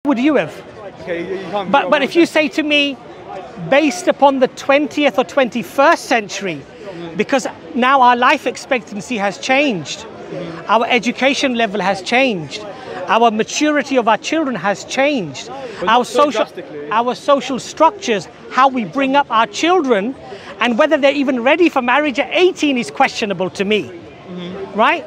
would you have? Okay, you can't. But if you say to me, based upon the 20th or 21st century, because now our life expectancy has changed, our education level has changed, our maturity of our children has changed, our social structures, how we bring up our children, and whether they're even ready for marriage at 18 is questionable to me, right?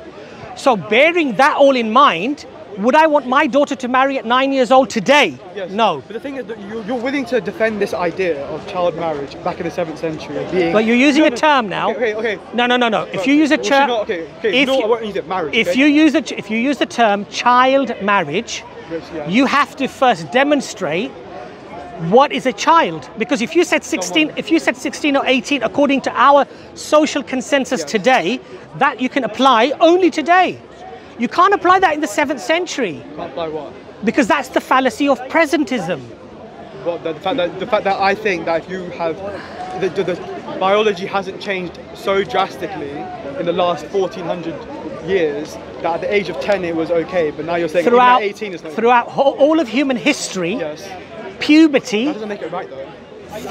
So bearing that all in mind, would I want my daughter to marry at 9 years old today? Yes. No. But the thing is that you're willing to defend this idea of child marriage back in the 7th century as being... But you're using a term now. Okay. No. If you use a term... I won't use it, marriage. If you use the term child marriage, you have to first demonstrate what is a child. Because if you said 16 or 18, according to our social consensus today, that you can apply only today. You can't apply that in the 7th century. Can't apply what? Because that's the fallacy of presentism. Well, the fact that I think that if you have the biology hasn't changed so drastically in the last 1400 years that at the age of 10 it was okay, but now you're saying even at 18 it's not. Throughout all of human history, yes. Puberty. That doesn't make it right though.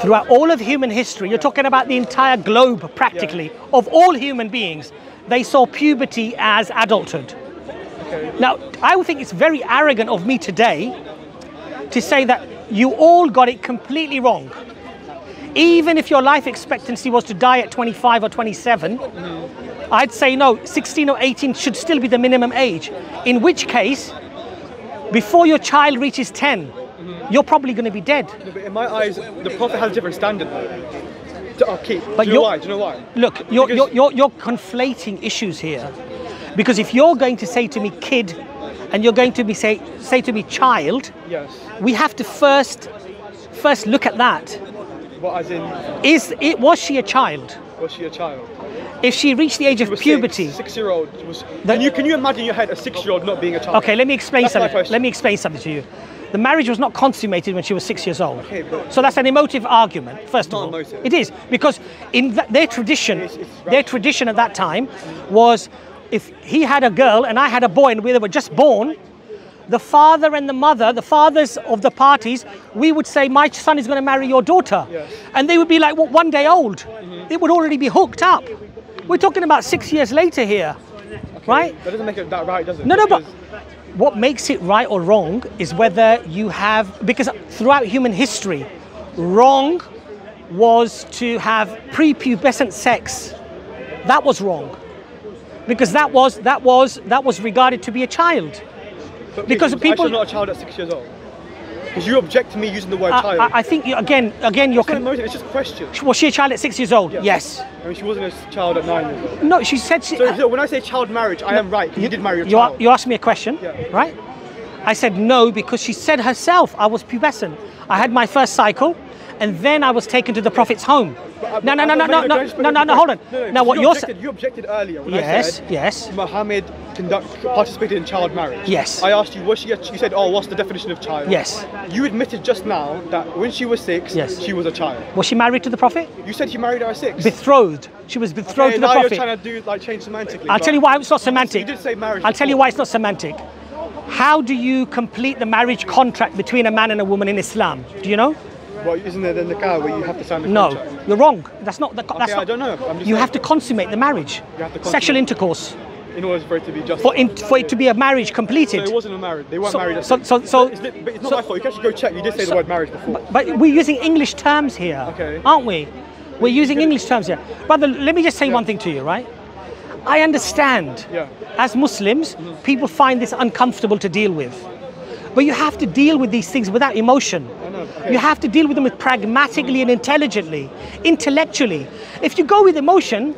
Throughout all of human history, you're talking about the entire globe practically, of all human beings, they saw puberty as adulthood. Now, I would think it's very arrogant of me today to say that you all got it completely wrong. Even if your life expectancy was to die at 25 or 27, I'd say no, 16 or 18 should still be the minimum age. In which case, before your child reaches 10, you're probably going to be dead. No, but in my eyes, the Prophet has a different standard though. But do you know why? Do you know why? Look, you're conflating issues here. Because if you're going to say to me kid, and you're going to say to me child, yes, we have to first look at that. What, as in? Was she a child? Was she a child? If she reached the age of puberty, 6-year-old was. Can you imagine in your head a 6-year-old not being a child? Okay, let me explain something. Let me explain something to you. The marriage was not consummated when she was 6 years old. Okay, but so that's an emotive argument, first of all. Emotive. It is, because in their tradition, at that time was, if he had a girl and I had a boy and we were just born, the father and the mother, the fathers of the parties, we would say, my son is going to marry your daughter. Yes. And they would be like, well, 1 day old. It would already be hooked up. We're talking about 6 years later here, right? That doesn't make it that right, does it? No, but what makes it right or wrong is whether you have, because throughout human history, wrong was to have prepubescent sex. That was wrong. Because that was regarded to be a child. But because people not a child at 6 years old. Because you object to me using the word child. I think again you're. It's just a question. Was she a child at 6 years old? Yes. I mean, she wasn't a child at 9 years old. No, she said. So when I say child marriage, I am right. You did marry a child. You asked me a question, right? I said no because she said herself I was pubescent. I had my first cycle, and then I was taken to the Prophet's home. No, hold on. Now what you're saying? You objected earlier when I said Muhammad participated in child marriage. Yes. I asked you, was she? You said, oh, what's the definition of child? Yes. You admitted just now that when she was 6, she was a child. Was she married to the Prophet? You said he married her at 6. Betrothed. She was betrothed to the Prophet. Now you're trying to change semantically. I'll tell you why it's not semantic. You did say marriage. I'll tell you why it's not semantic. How do you complete the marriage contract between a man and a woman in Islam? Do you know? Well, isn't there the nikah where you have to sign the contract? No, you're wrong. That's not the. Okay, I don't know. You have to consummate the marriage. Sexual intercourse. In order for it to be just. For it to be a marriage completed. So it wasn't a marriage. They weren't married. But it's not my fault. You can actually go check. You did say the word marriage before. But we're using English terms here, aren't we? We're using English terms here. Brother, let me just say one thing to you, right? I understand. As Muslims, people find this uncomfortable to deal with. But you have to deal with these things without emotion. You have to deal with them pragmatically and intelligently, intellectually. If you go with emotion,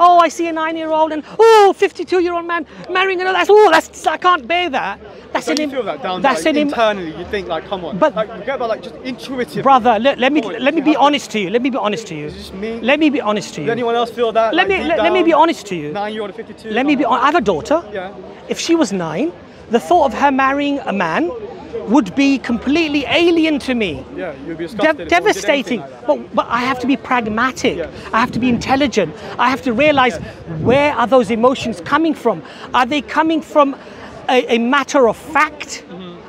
oh, I see a 9-year-old and 52-year-old man marrying another. I can't bear that. Don't you feel that down there, internally? You think like, come on. But forget about just intuitive. Brother, let me be honest to you. Let me be honest to you. Is this me? Let me be honest to you. Does anyone else feel that? Let me be honest to you. 9-year-old, 52. I have a daughter. If she was 9, the thought of her marrying a man would be completely alien to me. Yeah, you'd be disgusted. Devastating. Like but I have to be pragmatic. I have to be intelligent. I have to realize where are those emotions coming from? Are they coming from a matter of fact?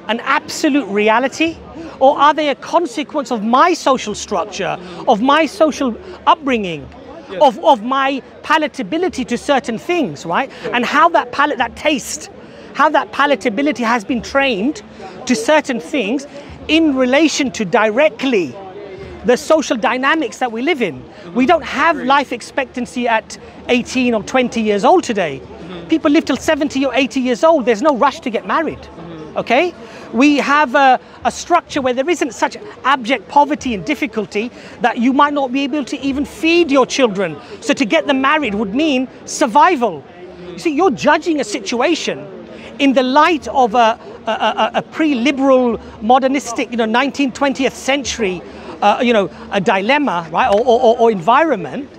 an absolute reality? Or are they a consequence of my social structure, of my social upbringing, of my palatability to certain things, right? And how that taste, how that palatability has been trained to certain things in relation to directly the social dynamics that we live in. We don't have life expectancy at 18 or 20 years old today. People live till 70 or 80 years old. There's no rush to get married, okay? We have a structure where there isn't such abject poverty and difficulty that you might not be able to even feed your children. So to get them married would mean survival. You see, you're judging a situation in the light of a pre-liberal, modernistic, 19th, 20th century, a dilemma, right, or environment,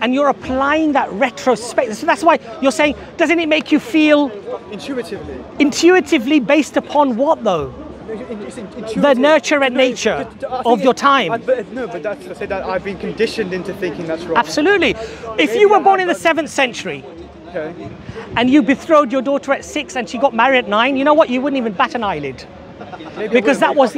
and you're applying that retrospect. So that's why you're saying, doesn't it make you feel intuitively? Intuitively, based upon what though? The nurture and nature of your time. But that's to say that I've been conditioned into thinking that's wrong. Absolutely. If you were born in the 7th century, and you betrothed your daughter at 6 and she got married at 9, you know what? You wouldn't even bat an eyelid. Because that was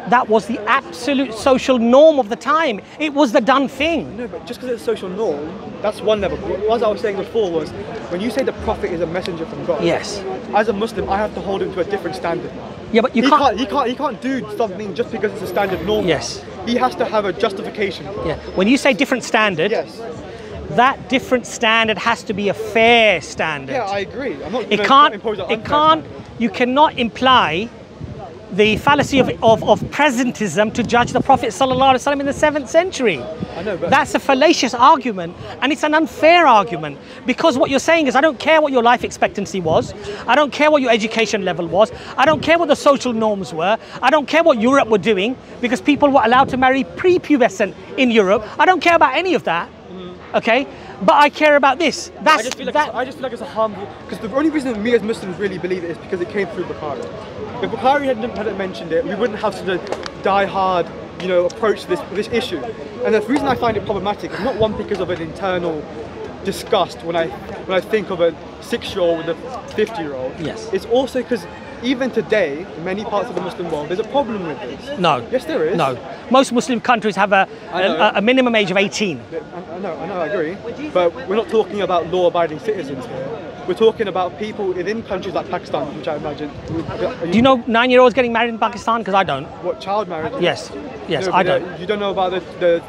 that was the absolute social norm of the time. It was the done thing. No, but just because it's a social norm, that's one level. What I was saying before was, when you say the prophet is a messenger from God, yes, as a Muslim, I have to hold him to a different standard. Yeah, but he can't do something just because it's a standard norm. Yes. He has to have a justification. Yeah. When you say different standard, yes, that different standard has to be a fair standard. Yeah, I agree. I'm not it can't. You cannot imply the fallacy of presentism to judge the Prophet ﷺ in the 7th century. I know, but that's a fallacious argument, and it's an unfair argument, because what you're saying is, I don't care what your life expectancy was, I don't care what your education level was, I don't care what the social norms were, I don't care what Europe were doing, because people were allowed to marry pre-pubescent in Europe. I don't care about any of that, okay? But I care about this. I just feel like it's a harmful, because the only reason we as Muslims really believe it is because it came through Bukhari. If Bukhari hadn't mentioned it, we wouldn't have such a die-hard, approach to this issue. And the reason I find it problematic is not one because of an internal disgust when I think of a 6-year-old with a 50-year-old. Yes. It's also because even today, in many parts of the Muslim world, there's a problem with this. No. Yes, there is. No. Most Muslim countries have a minimum age of 18. I know, I agree. But we're not talking about law-abiding citizens here. We're talking about people within countries like Pakistan, which I imagine. Do you know 9-year-olds getting married in Pakistan? Because I don't. What, child marriage? Yes. Yes, no, I don't. You don't know about the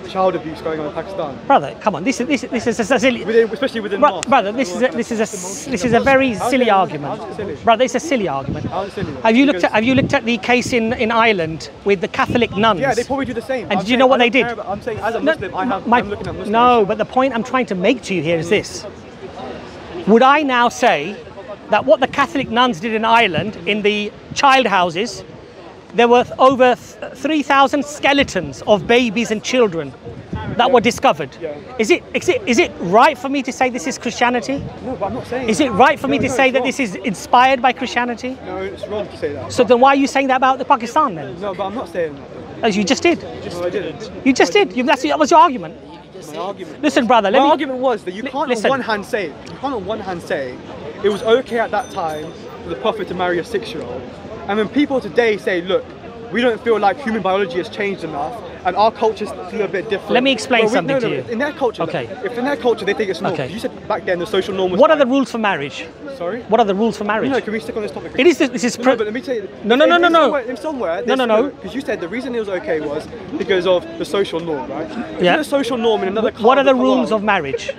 child abuse going on in Pakistan? Brother, come on. This is a silly. Especially within mosques. Brother, this is a very silly argument. Brother, it's a silly argument. Have you looked at the case in Ireland with the Catholic nuns? Yeah, they probably do the same. And did you know what they did? I'm saying, as a Muslim, I'm looking at Muslims. No, but the point I'm trying to make to you here is this. Would I now say that what the Catholic nuns did in Ireland in the child houses, there were over 3,000 skeletons of babies and children that were discovered? Yeah. Is it right for me to say this is Christianity? No, but I'm not saying. Is it right for me to say that this is inspired by Christianity? No, it's wrong to say that. So then why are you saying that about the Pakistan then? No, but I'm not saying that. As you just did. No, I didn't. You just did. That was your argument. My argument. Listen, brother. My argument was that you can't on one hand say it was okay at that time for the Prophet to marry a 6-year-old, and when people today say, look, we don't feel like human biology has changed enough, and our culture's still a bit different. Let me explain something to you. In their culture, okay. If in their culture they think it's normal, you said back then the social norm was. What are the rules for marriage? Sorry? What are the rules for marriage? No, can we stick on this topic? It is. This is. No, but let me tell you. No. In somewhere. No. Because you said the reason it was okay was because of the social norm, right? If there's a social norm in another. What are the rules of marriage?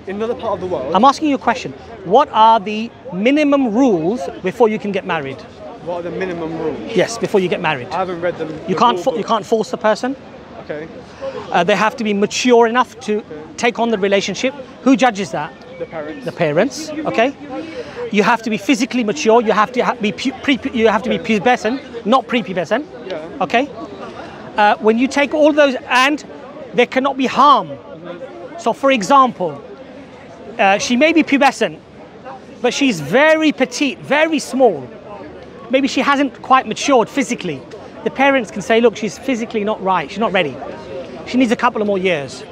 In another part of the world. I'm asking you a question. What are the minimum rules before you can get married? What are the minimum rules? Yes, before you get married. I haven't read them. You can't force the person. Okay. They have to be mature enough to take on the relationship. Who judges that? The parents. The parents. Okay. You have to be physically mature. You have to be pubescent, not prepubescent. Yeah. Okay. When you take all those, and there cannot be harm. So, for example, she may be pubescent, but she's very petite, very small. Maybe she hasn't quite matured physically. The parents can say, look, she's physically not right, she's not ready. She needs a couple of more years.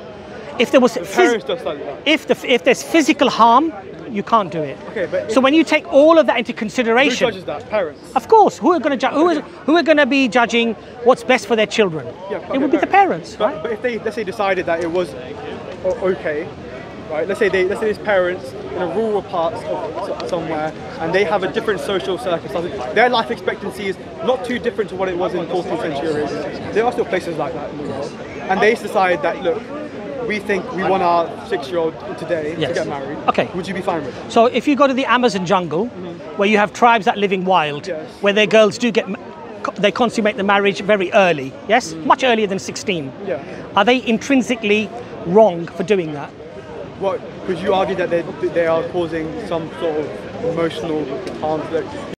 If there was Parents decided that. if there's physical harm, you can't do it. Okay, but so when you take all of that into who consideration, judges that? Parents. of course, who are going to who are going to be judging what's best for their children? Yeah, It would be the parents, right? But if they, let's say, decided that it was okay, right? Let's say these parents in a rural parts of somewhere, and they have a different social circumstances. Their life expectancy is not too different to what it was in 14th century Arabia. There are still places like that in the world, and they decide that, look, we think we want our 6-year-old today to get married. Okay. Would you be fine with that? So if you go to the Amazon jungle, where you have tribes that living wild, Yes. where their girls do they consummate the marriage very early, yes, much earlier than 16. Yeah. Are they intrinsically wrong for doing that? What? Could you argue that they are causing some sort of emotional harm?